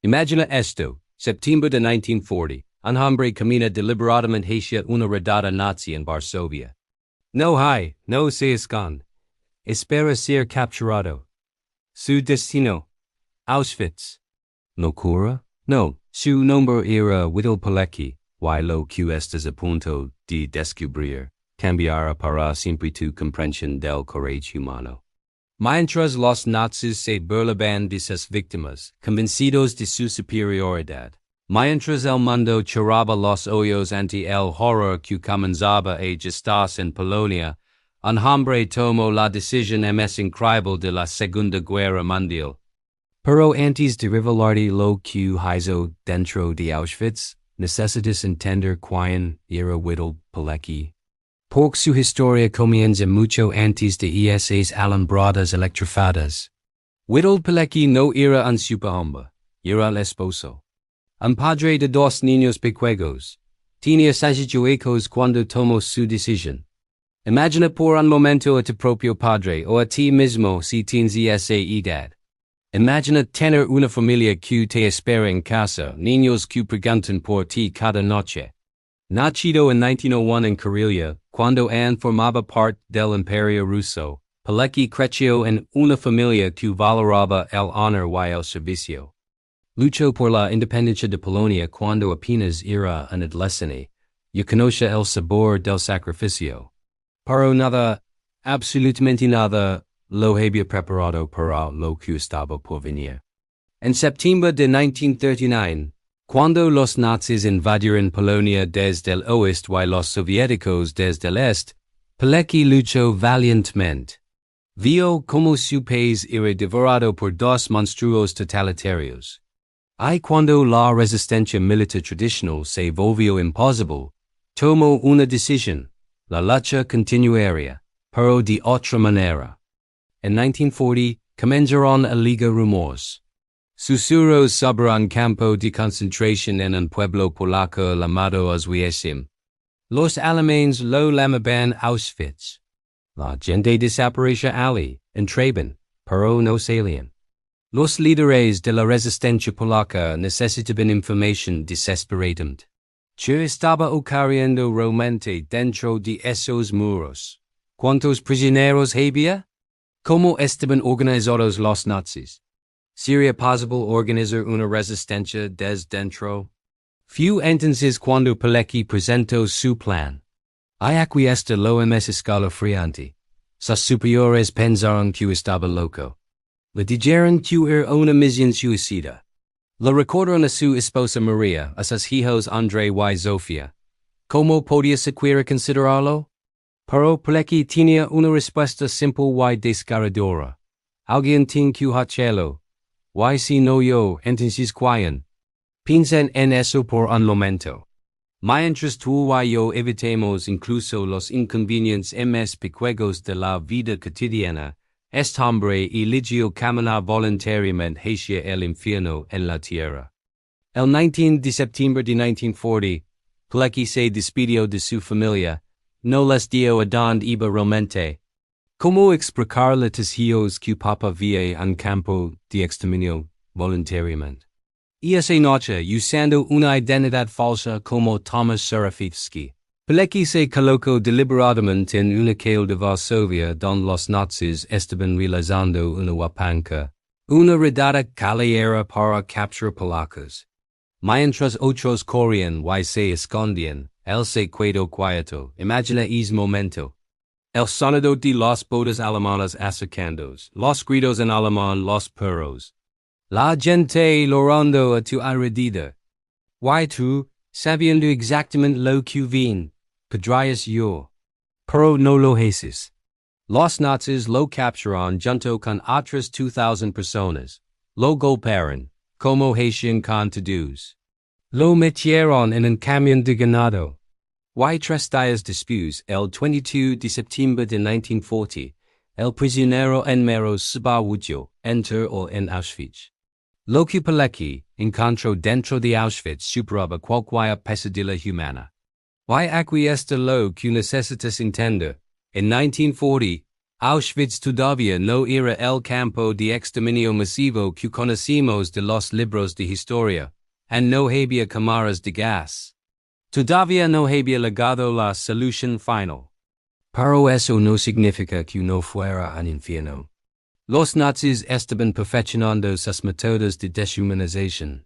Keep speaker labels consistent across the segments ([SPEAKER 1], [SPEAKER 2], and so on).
[SPEAKER 1] Imagina esto, septiembre de 1940, un hombre camina deliberadamente hacia una redada nazi en Varsovia. No se esconde. Espera ser capturado. Su destino, Auschwitz. ¿Locura? No, su nombre era Witold Pilecki, y lo que estás a punto de descubrir cambiará para siempre tu comprensión del coraje humano. Mientras los nazis se burlaban de sus víctimas, convencidos de su superioridad. Mientras el mundo cerraba los ojos ante el horror que comenzaba a gestarse en Polonia, un hombre tomó la decisión más increíble de la Segunda Guerra Mundial. Pero antes de revelar lo que hizo dentro de Auschwitz, necesitas entender quién era Witold Pilecki. Porque su historia comienza mucho antes de esas alambradas electrificadas. Witold Pilecki no era un superhombre, era el esposo. Un padre de dos niños pequeños. Tenía 18 años cuando tomó su decisión. Imagina por un momento a tu propio padre o a ti mismo si tienes esa edad. Imagina tener una familia que te espera en casa, niños que preguntan por ti cada noche. Nacido en 1901 en Karelia, cuando aún formaba parte del Imperio Ruso, Pilecki creció en una familia que valoraba el honor y el servicio. Luchó por la independencia de Polonia cuando apenas era un adolescente, y conoce el sabor del sacrificio. Pero nada, absolutamente nada, lo había preparado para lo que estaba por venir. En septiembre de 1939, cuando los nazis invadieron Polonia desde el oeste y los soviéticos desde el este, Pilecki luchó valientemente. Vio como su país era devorado por dos monstruos totalitarios. Y cuando la resistencia militar tradicional se volvió imposible, tomó una decisión: la lucha continuaría, pero de otra manera. En 1940, comenzaron a ligar rumores. Susurros sobre un campo de concentración en un pueblo polaco llamado Auschwitz. Los alemanes lo llamaban Auschwitz. La gente desaparecía allí, entraban, pero no salían. Los líderes de la resistencia polaca necesitaban información desesperadamente. ¿Qué estaba ocurriendo realmente dentro de esos muros? ¿Cuántos prisioneros había? ¿Cómo estaban organizados los nazis? ¿Sería posible organizar una resistencia desde dentro? Fue entonces cuando Pilecki presentó su plan. Y aquí está lo más escalofriante. Sus superiores pensaron que estaba loco. Le dijeron que era una misión suicida. Le recordaron a su esposa María, a sus hijos André y Sofía. ¿Cómo podía siquiera considerarlo? Pero Pilecki tenía una respuesta simple y desgarradora. Alguien tiene que hacerlo. Y si no yo, entonces ¿quién? Piensen en eso por un momento. Mientras tú y yo evitemos incluso los inconvenientes más pequeños de la vida cotidiana, este hombre eligió caminar voluntariamente hacia el infierno en la tierra. El 19 de septiembre de 1940, Pilecki se despidió de su familia, no les dio a donde iba realmente. ¿Cómo explicar los hijos que papa vía un campo de exterminio voluntariamente? Y esa noche, usando una identidad falsa como Thomas Serafitsky, Pilecki se colocó deliberadamente en una calle de Varsovia donde los nazis estaban realizando una huapanca, una redada callejera para capturar polacos. Mientras otros corrían y se escondían, él se quedó quieto. Imagina ese momento. El sonido de los botas alemanas acercándose, los gritos en alemán, los perros. La gente llorando a tu alrededor. Y tú, sabiendo exactamente lo que viene, podrías yo. Pero no lo haces. Los nazis lo capturaron junto con otras 2,000 personas. Lo golpearon, como hacían con todos. Lo metieron en un camión de ganado. Y 3 días después, el 22 de septiembre de 1940, el prisionero enmero entró en Auschwitz. Lo que Pilecki encontró dentro de Auschwitz superaba cualquier pesadilla humana. Y aquí está lo que necesitas entender. En 1940, Auschwitz todavía no era el campo de exterminio masivo que conocimos de los libros de historia, and no había cámaras de gas. Todavía no había llegado la solución final. Pero eso no significa que no fuera un infierno. Los nazis estaban perfeccionando sus métodos de deshumanización.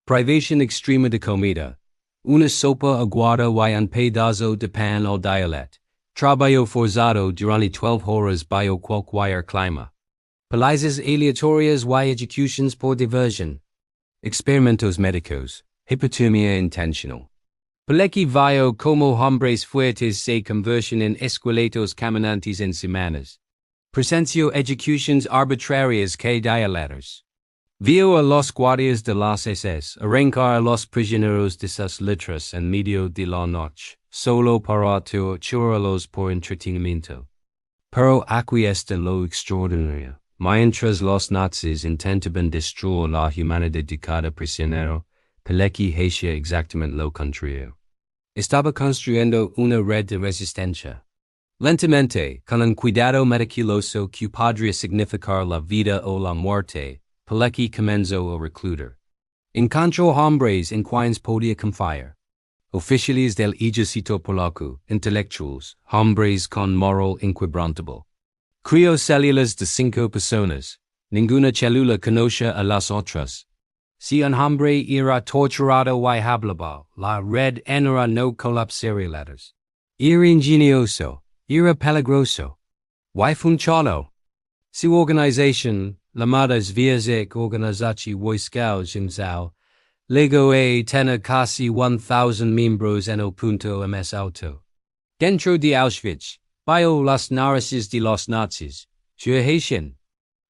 [SPEAKER 1] Privación extrema de comida, una sopa aguada y un pedazo de pan al dialet, trabajo forzado durante 12 horas bajo cualquier clima. Palizas aleatorias y ejecuciones por diversión. Experimentos médicos, hipotermia intencional. Pilecki vio como hombres fuertes se convertían en esqueletos caminantes en semanas. Presenció ejecuciones arbitrarias que dilators. Vio a los guardias de las SS arrancar a los prisioneros de sus letras en medio de la noche, solo para torturarlos por entretenimiento. Pero aquí está lo extraordinario. Mientras los nazis intentaban destruir la humanidad de cada prisionero, Pilecki hacía exactamente lo contrario. Estaba construyendo una red de resistencia. Lentamente, con un cuidado meticuloso que podría significar la vida o la muerte, Pilecki comenzó a reclutar. Encontró hombres en quienes podía confiar. Oficiales del ejército polaco, intelectuals, hombres con moral inquebrantable. Creó células de 5 personas. Ninguna célula conoce a las otras. Si un hombre era torturado y hablaba, la red entera no colapsaría. Era ingenioso, era peligroso. Y funcionó. Su organización, llamada Związek Organizacji Wojskowych Zał, llegó a tener casi 1,000 miembros en el punto más alto. Dentro de Auschwitz, vio las narices de los nazis, su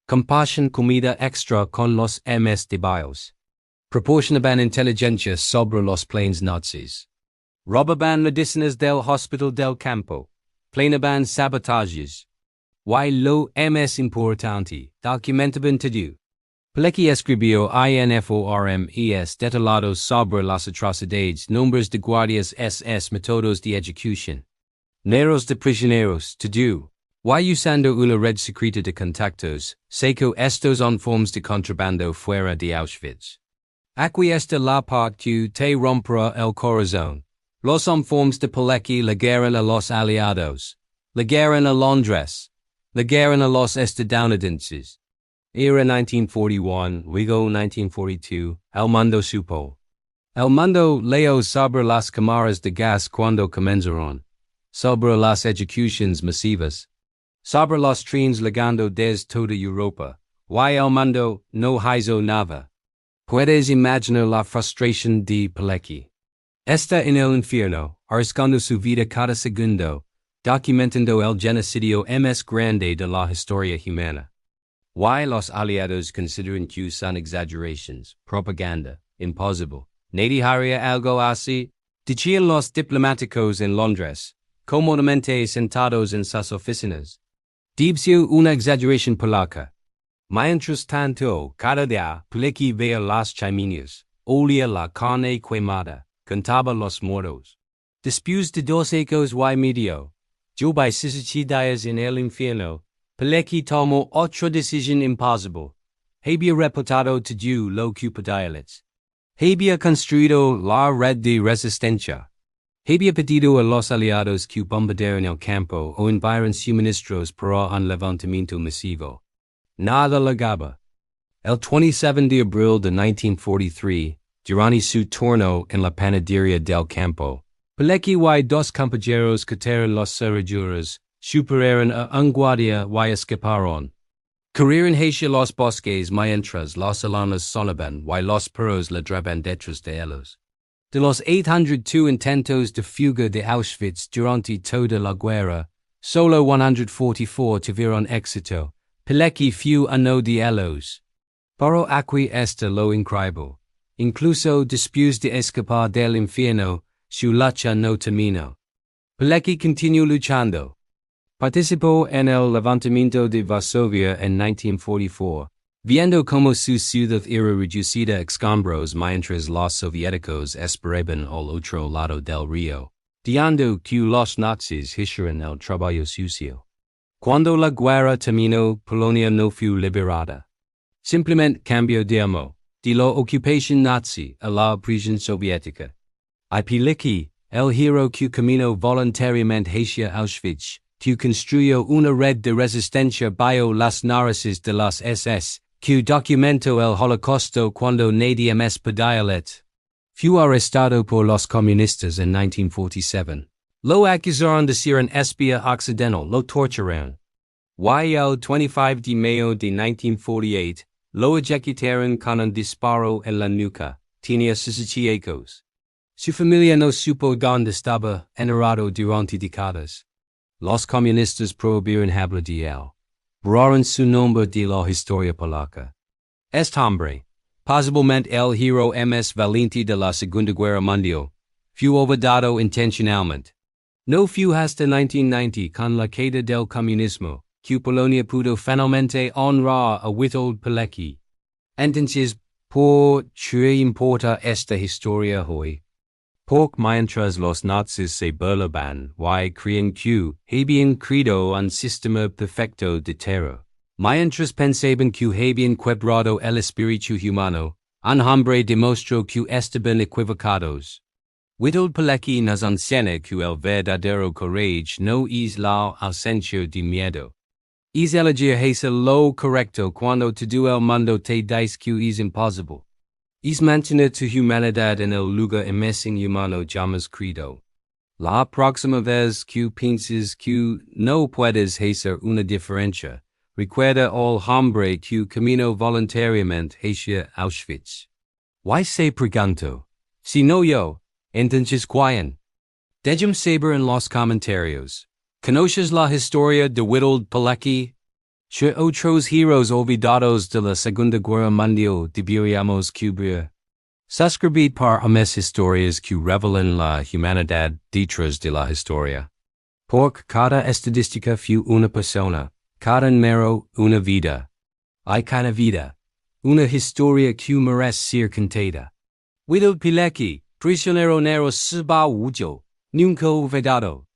[SPEAKER 1] compasión comida extra con los MS de bios. Proporcionaban inteligencia sobre los planes nazis. Robaban medicinas del hospital del campo. Planeaban sabotajes. Y lo más importante, documentaban todo. Pilecki escribió informes detallados sobre las atrocidades, nombres de guardias SS, métodos de ejecución. Números de prisioneros, todo. Y usando una red secreta de contactos, sacó estos informes de contrabando fuera de Auschwitz. Aquí está la parte que te romperá el corazón. Los informes de Pilecki llegaron a los aliados. Llegaron a Londres. Llegaron a los estadounidenses. Era 1941, luego 1942, el mundo supo. El mundo leyó sobre las cámaras de gas cuando comenzaron. Sobre las ejecuciones masivas. Sobre los trenes llegando desde toda Europa. Y el mundo no hizo nada. Puedes imaginar la frustración de Pilecki. Está en el infierno, arriesgando su vida cada segundo, documentando el genocidio más grande de la historia humana. Y los aliados consideran que son exageraciones, propaganda, imposible. Nadie haría algo así, decían los diplomáticos en Londres, cómodamente sentados en sus oficinas. Debció una exageración polaca. Mientras tanto, cada día, Pilecki veía las chimeneas, olía la carne quemada, contaba los muertos. Después de 2 años y medio, yo by 6 días en el infierno, Pilecki tomó otra decisión imposible. Había reportado todo lo que podía. Había construido la red de resistencia. Había pedido a los aliados que bombardearan el campo o enviaran suministros para un levantamiento masivo. Nada llegaba. El 27 de abril de 1943, durante su turno en la panadería del campo, Pilecki y 2 compañeros quitaron las cerraduras, superaron a un guardia y escaparon. Corrieron hacia los bosques mientras los alanos sonaban y los perros ladraban detrás de ellos. De los 802 intentos de fuga de Auschwitz durante toda la guerra, solo 144 tuvieron éxito. Pilecki fue uno de ellos. Pero aquí está lo increíble. Incluso después de escapar del infierno, su lucha no terminó. Pilecki continuó luchando. Participó en el levantamiento de Varsovia en 1944, viendo cómo su ciudad era reducida a escombros mientras los soviéticos esperaban al otro lado del río, viendo que los nazis hicieron el trabajo sucio. Cuando la guerra terminó, Polonia no fue liberada. Simplemente cambió de amo, de la ocupación nazi a la prisión soviética. Y Pilecki, el hero que caminó voluntariamente hacia Auschwitz, que construyó una red de resistencia bajo las narices de las SS, que documentó el holocausto cuando nadie más podía leer. Fue arrestado por los comunistas en 1947. Lo acusaron de ser un espía occidental, lo torturaron. Y el 25 de mayo de 1948, lo ejecutaron con un disparo en la nuca, tenía 18 ecos. Su familia no supo dónde estaba enterrado durante décadas. Los comunistas prohibieron hablar de él. Borraron su nombre de la historia polaca. Este hombre, posiblemente el hero más valiente de la Segunda Guerra Mundial, fue olvidado intencionalmente. No fue hasta 1990 con la caída del comunismo que Polonia pudo finalmente honrar a Witold Pilecki. Entonces, ¿por qué importa esta historia hoy? Porque mientras los nazis se burlaban y creían que habían creado un sistema perfecto de terror. Mientras pensaban que habían quebrado el espíritu humano, un hombre demostró que estaban equivocados. Witold Pilecki nos enseña que el verdadero coraje no es la ausencia de miedo. Es elegir hacer lo correcto cuando todo el mundo te dice que es imposible. Es mantener tu humanidad en el lugar más inhumano jamás creado. La próxima vez que pienses que no puedes hacer una diferencia, recuerda al hombre que caminó voluntariamente hacia Auschwitz. Y se pregunto, si no yo, entonces ¿quién? Déjame saber en los comentarios. ¿Conoces la historia de Witold Pilecki? ¿Qué otros heroes olvidados de la Segunda Guerra Mundial deberíamos cubrir? Suscribid para más historias que revelan la humanidad detrás de la historia. Porque cada estadística fue una persona, cada número una vida. Hay cada vida, una historia que merece ser contada. Witold Pilecki, prisionero negro 48, nunca olvidado.